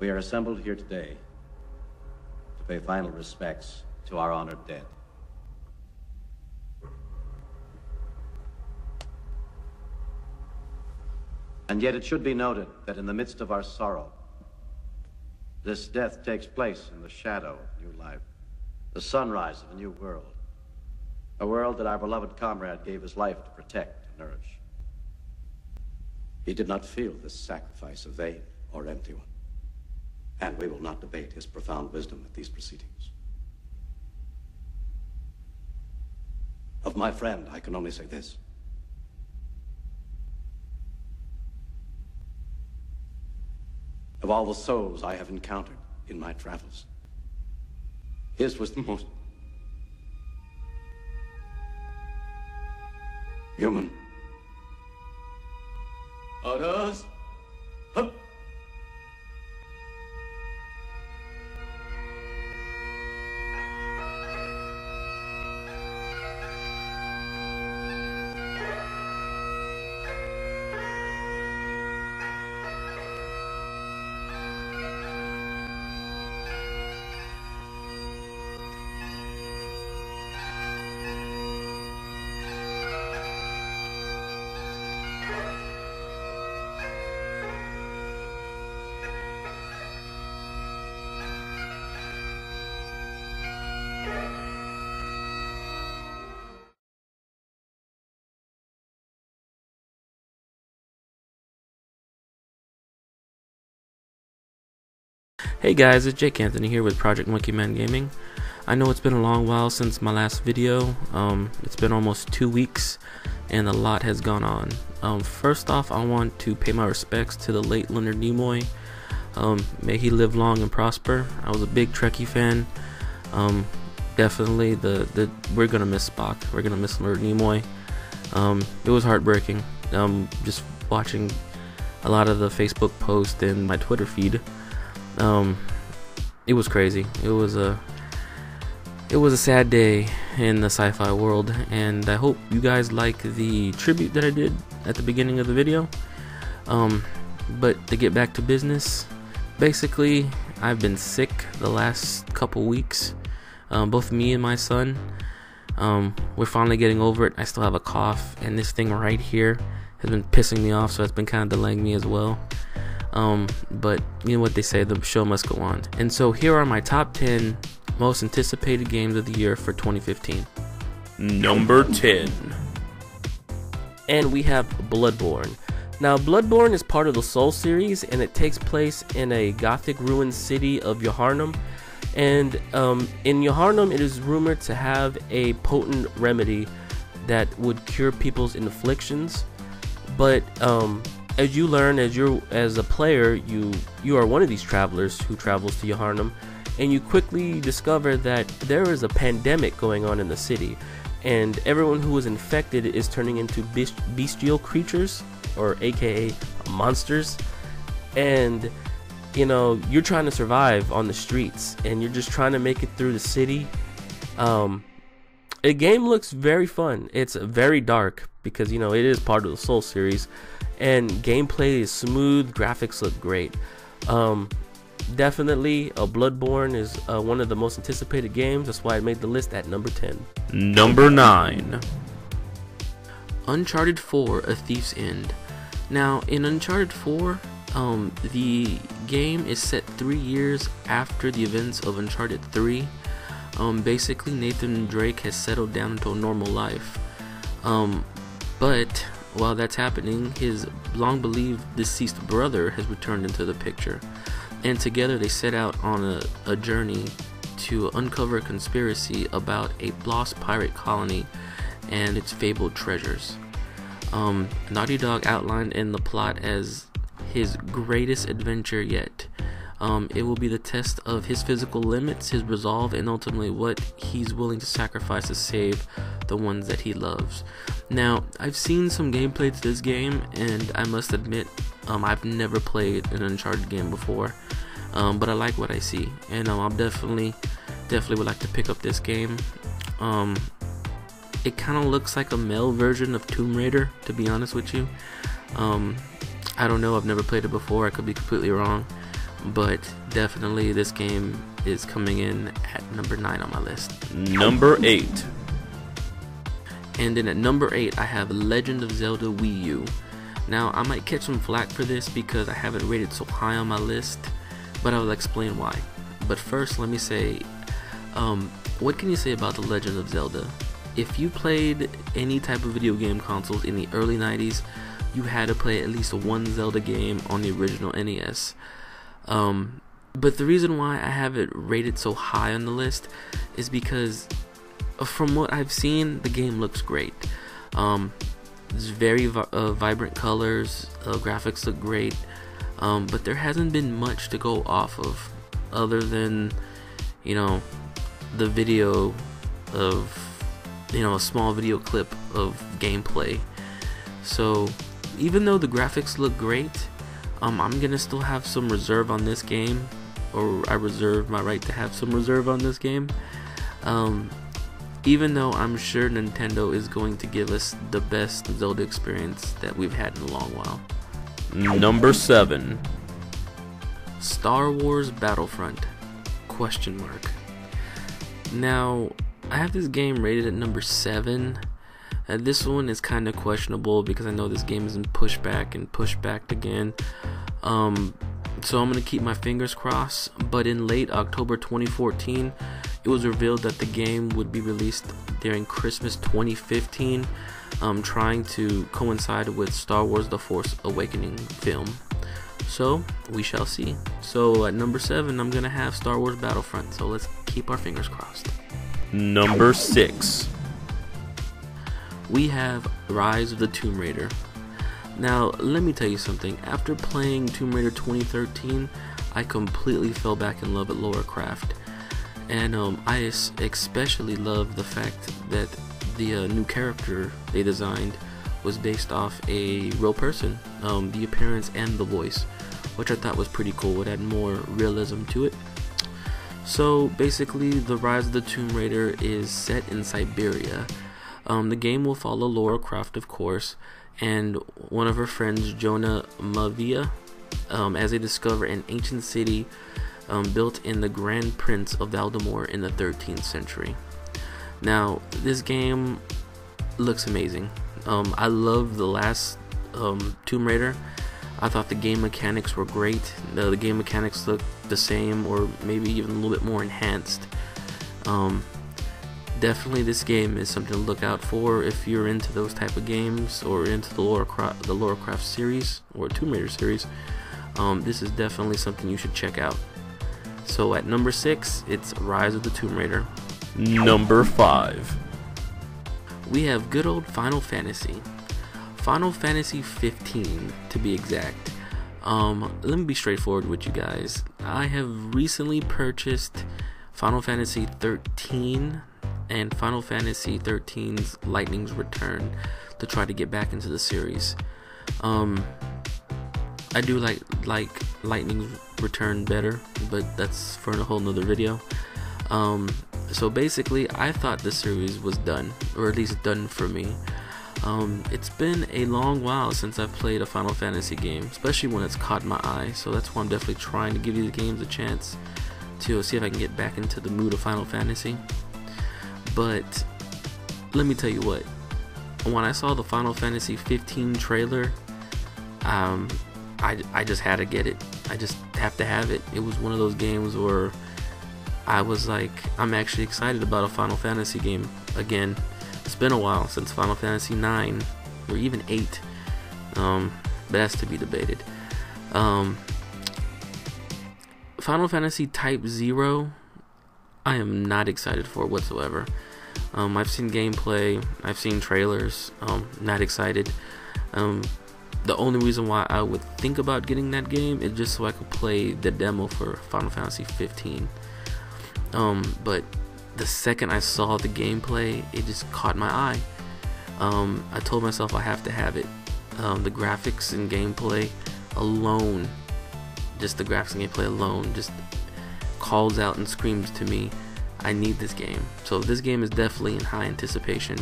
We are assembled here today to pay final respects to our honored dead. And yet it should be noted that in the midst of our sorrow, this death takes place in the shadow of new life, the sunrise of a new world, a world that our beloved comrade gave his life to protect and nourish. He did not feel this sacrifice a vain or empty one, and we will not debate his profound wisdom at these proceedings. Of my friend, I can only say this. Of all the souls I have encountered in my travels, his was the most human. Others? Hup. Hey guys, it's Jake Anthony here with Project Monkey Man Gaming. I know it's been a long while since my last video. It's been almost 2 weeks and a lot has gone on. First off, I want to pay my respects to the late Leonard Nimoy. May he live long and prosper. I was a big Trekkie fan. Definitely we're gonna miss Spock. We're gonna miss Leonard Nimoy. It was heartbreaking. Just watching a lot of the Facebook posts and my Twitter feed. It was crazy. It was a sad day in the sci-fi world, and I hope you guys like the tribute that I did at the beginning of the video. But to get back to business, basically I've been sick the last couple weeks. Both me and my son, we're finally getting over it. I still have a cough, and this thing right here has been pissing me off, so it's been kind of delaying me as well. But you know what they say, the show must go on. And so here are my top 10 most anticipated games of the year for 2015. Number 10. And we have Bloodborne. Now, Bloodborne is part of the Soul series, and it takes place in a gothic ruined city of Joharnum. And in Joharnum, it is rumored to have a potent remedy that would cure people's afflictions. But as you learn, as a player, you are one of these travelers who travels to Joharnum, and you quickly discover that there is a pandemic going on in the city, and everyone who is infected is turning into bestial creatures, or AKA monsters. And you know, you're trying to survive on the streets, and you're just trying to make it through the city. The game looks very fun. It's very dark because, you know, it is part of the Soul series, and gameplay is smooth, graphics look great. Definitely Bloodborne is one of the most anticipated games. That's why I made the list at number 10. Number 9. Uncharted 4: A Thieves End. Now, in Uncharted 4, the game is set 3 years after the events of Uncharted 3. Basically, Nathan Drake has settled down into a normal life. But while that's happening, his long-believed deceased brother has returned into the picture. And together they set out on a journey to uncover a conspiracy about a lost pirate colony and its fabled treasures. Naughty Dog outlined in the plot as his greatest adventure yet. It will be the test of his physical limits, his resolve, and ultimately what he's willing to sacrifice to save the ones that he loves. Now, I've seen some gameplay to this game, and I must admit, I've never played an Uncharted game before, but I like what I see, and I'm definitely would like to pick up this game. It kind of looks like a male version of Tomb Raider, to be honest with you. I don't know, I've never played it before, I could be completely wrong. but definitely this game is coming in at number 9 on my list. Number 8. And then at number 8 I have Legend of Zelda Wii U. Now I might catch some flack for this because I have it rated so high on my list, but I will explain why. But first let me say, what can you say about The Legend of Zelda? If you played any type of video game consoles in the early 90s, you had to play at least one Zelda game on the original NES. But the reason why I have it rated so high on the list is because from what I've seen, the game looks great. It's very vibrant colors, graphics look great, but there hasn't been much to go off of other than, you know, the video of, you know, a small video clip of gameplay. So even though the graphics look great, I'm gonna still have some reserve on this game, or I reserve my right to have some reserve on this game, even though I'm sure Nintendo is going to give us the best Zelda experience that we've had in a long while. Number 7. Star Wars Battlefront ? Now I have this game rated at number 7. This one is kind of questionable because I know this game has been pushed back and pushed back again. So I'm going to keep my fingers crossed. But in late October 2014, it was revealed that the game would be released during Christmas 2015, trying to coincide with Star Wars The Force Awakening film. So we shall see. So at number 7, I'm going to have Star Wars Battlefront. So let's keep our fingers crossed. Number 6. We have Rise of the Tomb Raider. Now, let me tell you something. After playing Tomb Raider 2013, I completely fell back in love with Lara Croft. And I especially love the fact that the new character they designed was based off a real person. The appearance and the voice, which I thought was pretty cool. It had more realism to it. So basically, the Rise of the Tomb Raider is set in Siberia. The game will follow Lara Croft, of course, and one of her friends, Jonah Mavia, as they discover an ancient city built in the Grand Prince of Valdemar in the 13th century. Now, this game looks amazing. I love the last Tomb Raider. I thought the game mechanics were great. The game mechanics look the same, or maybe even a little bit more enhanced. Definitely this game is something to look out for if you're into those type of games, or into the Lara Croft series or Tomb Raider series. This is definitely something you should check out. So at number 6, it's Rise of the Tomb Raider. Number 5. We have good old Final Fantasy. Final Fantasy 15 to be exact. Let me be straightforward with you guys. I have recently purchased Final Fantasy 13 and Final Fantasy 13's Lightning's Return to try to get back into the series. I do like Lightning's Return better, but that's for a whole nother video. So basically, I thought the series was done, or at least done for me. It's been a long while since I've played a Final Fantasy game, especially when it's caught my eye. So that's why I'm definitely trying to give these games a chance to see if I can get back into the mood of Final Fantasy. But let me tell you what, when I saw the Final Fantasy 15 trailer, I just had to get it. I just have to have it. It was one of those games where I was like, I'm actually excited about a Final Fantasy game again. It's been a while since Final Fantasy 9 or even 8, but that's to be debated. Final Fantasy Type 0, I am not excited for whatsoever. I've seen gameplay, I've seen trailers, not excited. The only reason why I would think about getting that game is just so I could play the demo for Final Fantasy 15. But the second I saw the gameplay, it just caught my eye. I told myself I have to have it. The graphics and gameplay alone, just the graphics and gameplay alone, just calls out and screams to me, I need this game. So this game is definitely in high anticipation.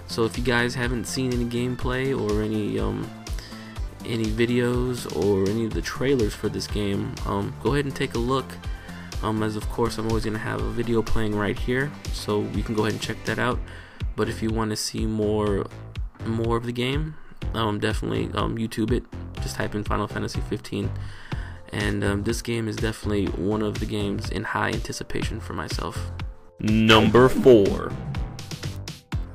So if you guys haven't seen any gameplay or any any videos or any of the trailers for this game, go ahead and take a look. As of course I'm always going to have a video playing right here, so you can go ahead and check that out. But if you want to see more of the game, definitely YouTube it. Just type in Final Fantasy 15, and this game is definitely one of the games in high anticipation for myself. Number 4.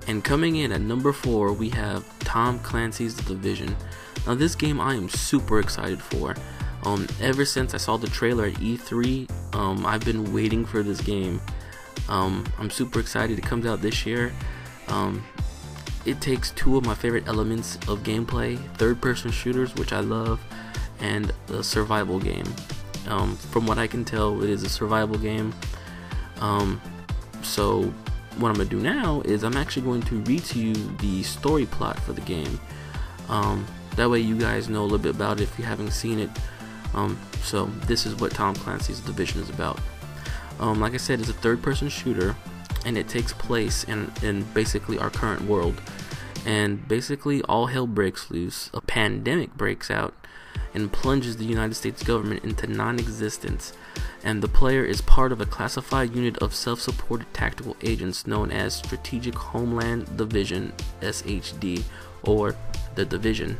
And coming in at number 4, we have Tom Clancy's Division. Now this game I am super excited for. Ever since I saw the trailer at E3, I've been waiting for this game. I'm super excited. It comes out this year. It takes two of my favorite elements of gameplay: third-person shooters, which I love, and a survival game. From what I can tell, it is a survival game. So what I'm going to do now is I'm actually going to read to you the story plot for the game. That way you guys know a little bit about it if you haven't seen it. So this is what Tom Clancy's Division is about. Like I said, it's a third-person shooter, and it takes place in basically our current world. And basically all hell breaks loose. A pandemic breaks out and plunges the United States government into non-existence, and the player is part of a classified unit of self-supported tactical agents known as Strategic Homeland Division, SHD, or the Division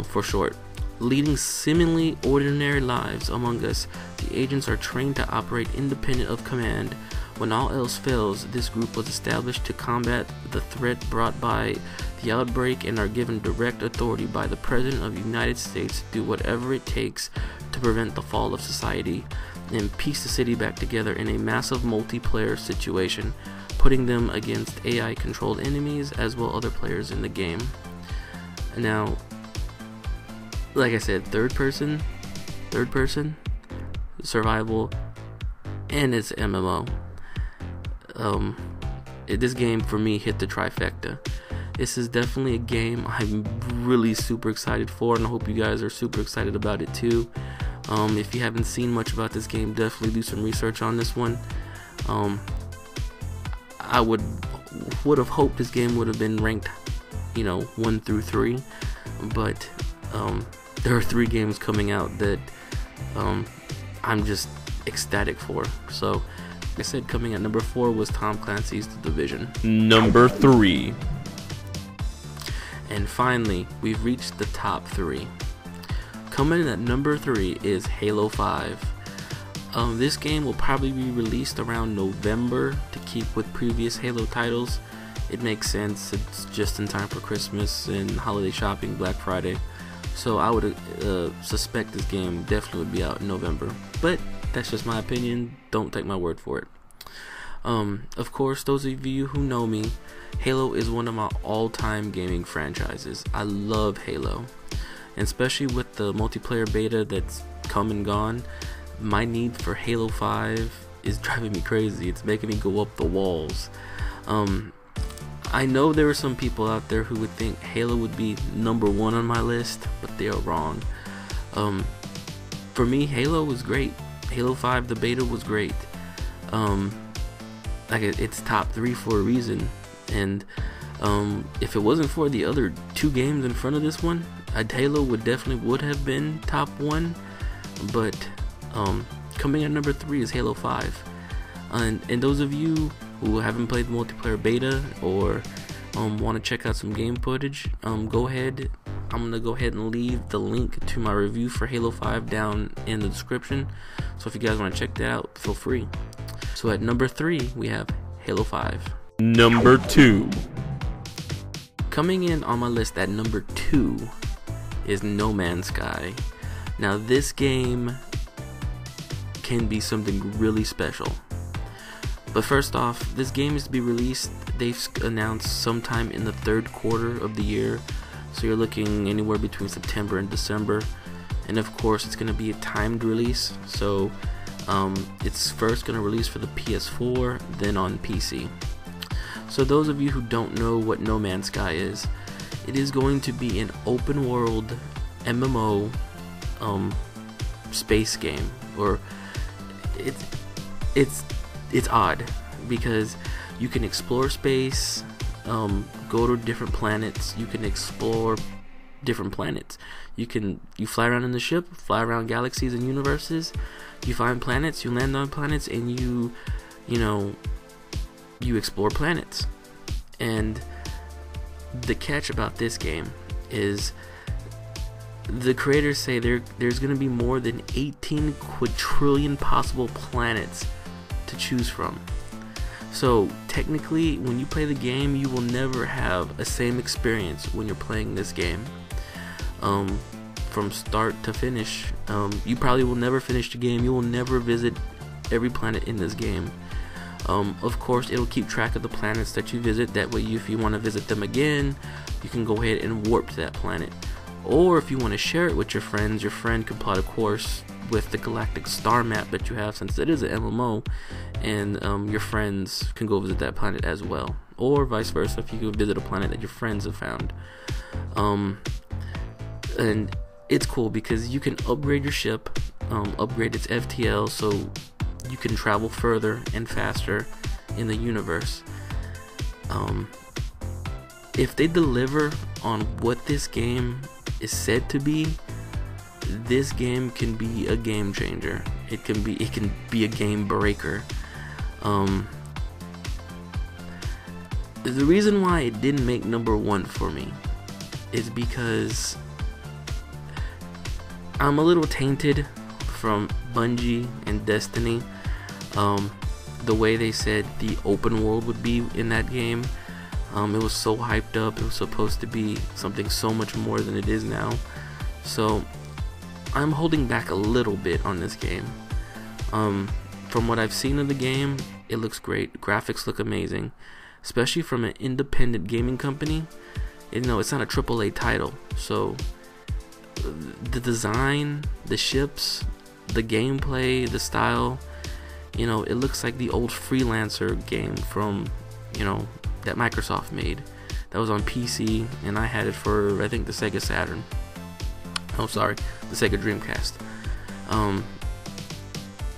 for short. Leading seemingly ordinary lives among us, the agents are trained to operate independent of command. When all else fails, this group was established to combat the threat brought by the outbreak and are given direct authority by the President of the United States to do whatever it takes to prevent the fall of society and piece the city back together in a massive multiplayer situation, putting them against AI-controlled enemies as well as other players in the game. Now, like I said, third person, survival, and it's MMO. This game for me hit the trifecta. This is definitely a game I'm really super excited for, and I hope you guys are super excited about it too. If you haven't seen much about this game, definitely do some research on this one. I would have hoped this game would have been ranked, 1 through 3, but there are 3 games coming out that I'm just ecstatic for. So, like I said, coming at number 4 was Tom Clancy's The Division. Number 3. And finally, we've reached the top 3. Coming in at number 3 is Halo 5. This game will probably be released around November to keep with previous Halo titles. It makes sense. It's just in time for Christmas and holiday shopping, Black Friday. So I would suspect this game definitely would be out in November. But that's just my opinion. Don't take my word for it. Of course, those of you who know me, Halo is one of my all-time gaming franchises. I love Halo. And especially with the multiplayer beta that's come and gone, my need for Halo 5 is driving me crazy. It's making me go up the walls. I know there are some people out there who would think Halo would be number 1 on my list, but they are wrong. For me, Halo was great. Halo 5, the beta was great. It's top 3 for a reason. And if it wasn't for the other 2 games in front of this one, Halo would have been top 1. But coming at number 3 is Halo 5. And those of you who haven't played the multiplayer beta or want to check out some game footage, go ahead. I'm going to go ahead and leave the link to my review for Halo 5 down in the description. So if you guys want to check that out, feel free. So at number 3, we have Halo 5. Number 2. Coming in on my list at number 2 is No Man's Sky. Now this game can be something really special. But first off, this game is to be released, they've announced sometime in the 3rd quarter of the year. So you're looking anywhere between September and December. And of course it's going to be a timed release. So it's first going to release for the PS4, then on PC. So those of you who don't know what No Man's Sky is, it is going to be an open world MMO space game. Or it's odd because you can explore space, go to different planets, you can explore different planets. You fly around in the ship, fly around galaxies and universes. You find planets, you land on planets, and you explore planets. And the catch about this game is the creators say there's going to be more than 18 quadrillion possible planets to choose from. So technically, when you play the game, you will never have a same experience when you're playing this game. From start to finish, you probably will never finish the game. You will never visit every planet in this game. Of course, it'll keep track of the planets that you visit. That way, if you want to visit them again, you can go ahead and warp to that planet. Or if you want to share it with your friends, your friend can plot a course with the galactic star map that you have, since it is an MMO, and your friends can go visit that planet as well. Or vice versa, if you can visit a planet that your friends have found. And it's cool because you can upgrade your ship, upgrade its FTL, so you can travel further and faster in the universe. If they deliver on what this game is said to be, this game can be a game changer. It can be a game breaker. The reason why it didn't make number 1 for me is because I'm a little tainted from Bungie and Destiny. The way they said the open world would be in that game, it was so hyped up. It was supposed to be something so much more than it is now. So I'm holding back a little bit on this game. From what I've seen of the game, it looks great. Graphics look amazing, especially from an independent gaming company. It's not a AAA title, so the design, the ships, the gameplay, the style, it looks like the old Freelancer game from, that Microsoft made. That was on PC, and I had it for, I think, the Sega Saturn. Oh, sorry, the Sega Dreamcast.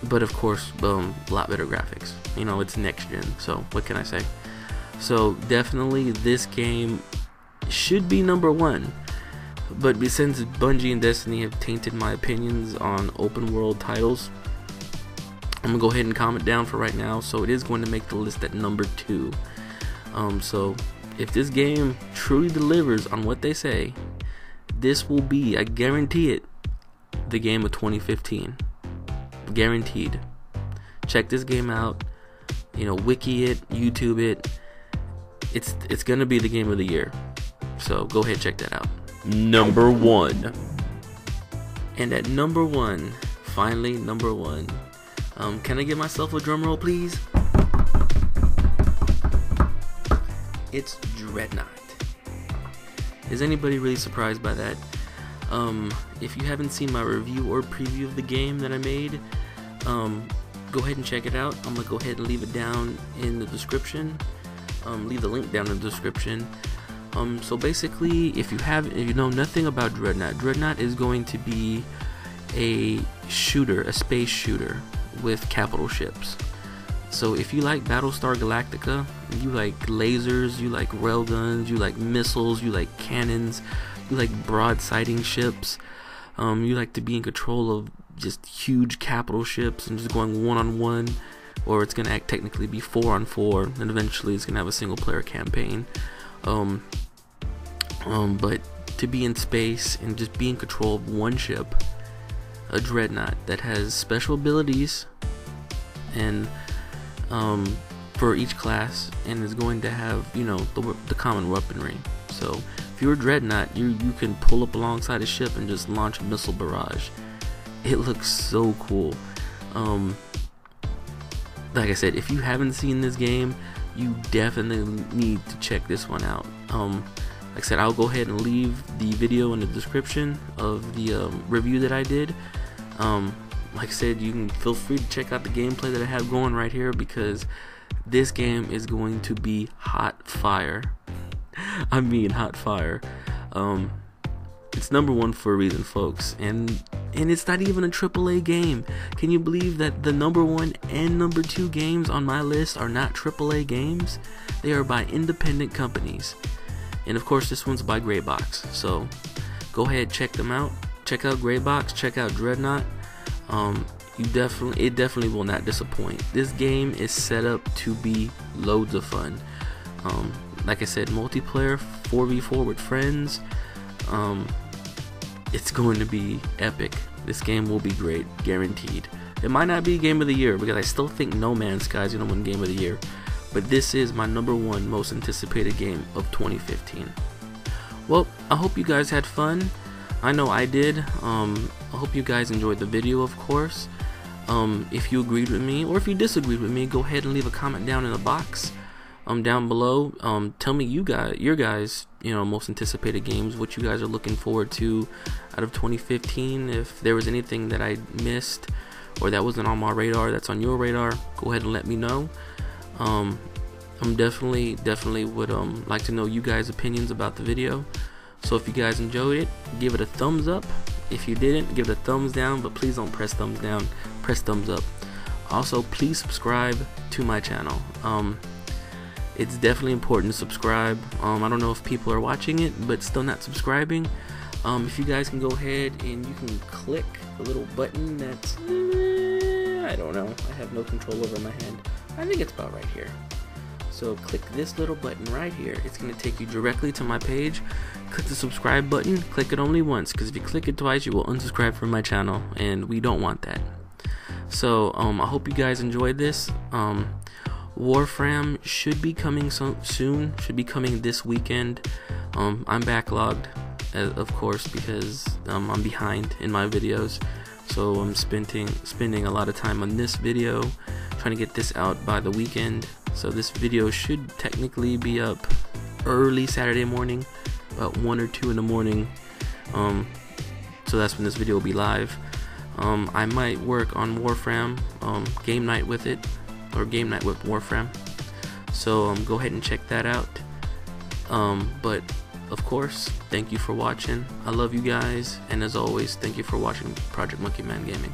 But of course, a lot better graphics. It's next gen, so what can I say? So definitely this game should be number 1. But since Bungie and Destiny have tainted my opinions on open world titles, I'm gonna go ahead and calm it down for right now. So it is going to make the list at number 2. So if this game truly delivers on what they say, this will be, I guarantee it, the game of 2015. Guaranteed. Check this game out. Wiki it, YouTube it. It's gonna be the game of the year. So go ahead, check that out. Number 1. And at number 1, finally number 1. Can I give myself a drum roll, please? It's Dreadnought. Is anybody really surprised by that? If you haven't seen my review or preview of the game that I made, go ahead and check it out. I'm gonna go ahead and leave it down in the description. Leave the link down in the description. So basically, if you know nothing about Dreadnought is going to be a shooter, a space shooter with capital ships. So if you like Battlestar Galactica, you like lasers, you like railguns, you like missiles, you like cannons, you like broadsiding ships, you like to be in control of just huge capital ships and just going one-on-one, or it's gonna technically be 4-on-4, and eventually it's gonna have a single-player campaign. But to be in space and just be in control of one ship, a Dreadnought that has special abilities and for each class, and is going to have the common weaponry. So if you're a Dreadnought, you can pull up alongside a ship and just launch a missile barrage. It looks so cool. Like I said, if you haven't seen this game, you definitely need to check this one out. Like I said, I'll go ahead and leave the video in the description of the review that I did. Like I said, you can feel free to check out the gameplay that I have going right here, because this game is going to be hot fire. I mean hot fire. It's number 1 for a reason, folks, and it's not even a AAA game. Can you believe that the number 1 and number 2 games on my list are not AAA games? They are by independent companies. And of course, this one's by Greybox. So go ahead, check them out. Check out Greybox, check out Dreadnought. It definitely will not disappoint. This game is set up to be loads of fun. Like I said, multiplayer, 4v4 with friends. It's going to be epic. This game will be great, guaranteed. It might not be Game of the Year, because I still think No Man's Sky is going to win Game of the Year. But this is my #1 most anticipated game of 2015. Well, I hope you guys had fun. I know I did. I hope you guys enjoyed the video, of course. If you agreed with me, or if you disagreed with me, go ahead and leave a comment down in the box down below. Tell me your guys most anticipated games, what you guys are looking forward to out of 2015. If there was anything that I missed or that wasn't on my radar that's on your radar, go ahead and let me know. I'm definitely would like to know you guys' opinions about the video. So if you guys enjoyed it, give it a thumbs up. If you didn't, give it a thumbs down, but please don't press thumbs down, press thumbs up. Also, please subscribe to my channel. It's definitely important to subscribe. I don't know if people are watching it but still not subscribing. If you guys can go ahead and you can click the little button that's I don't know, I have no control over my hand. I think it's about right here. So click this little button right here. It's going to take you directly to my page. Click the subscribe button. Click it only once, because if you click it twice, you will unsubscribe from my channel, and we don't want that. So I hope you guys enjoyed this. Warframe should be coming soon. Should be coming this weekend. I'm backlogged, of course, because I'm behind in my videos. So I'm spending a lot of time on this video, trying to get this out by the weekend. So this video should technically be up early Saturday morning, about 1 or 2 in the morning. So that's when this video will be live. I might work on Warframe, game night with it, or game night with Warframe. So go ahead and check that out. But of course, thank you for watching. I love you guys, and as always, thank you for watching Project Monkey Man Gaming.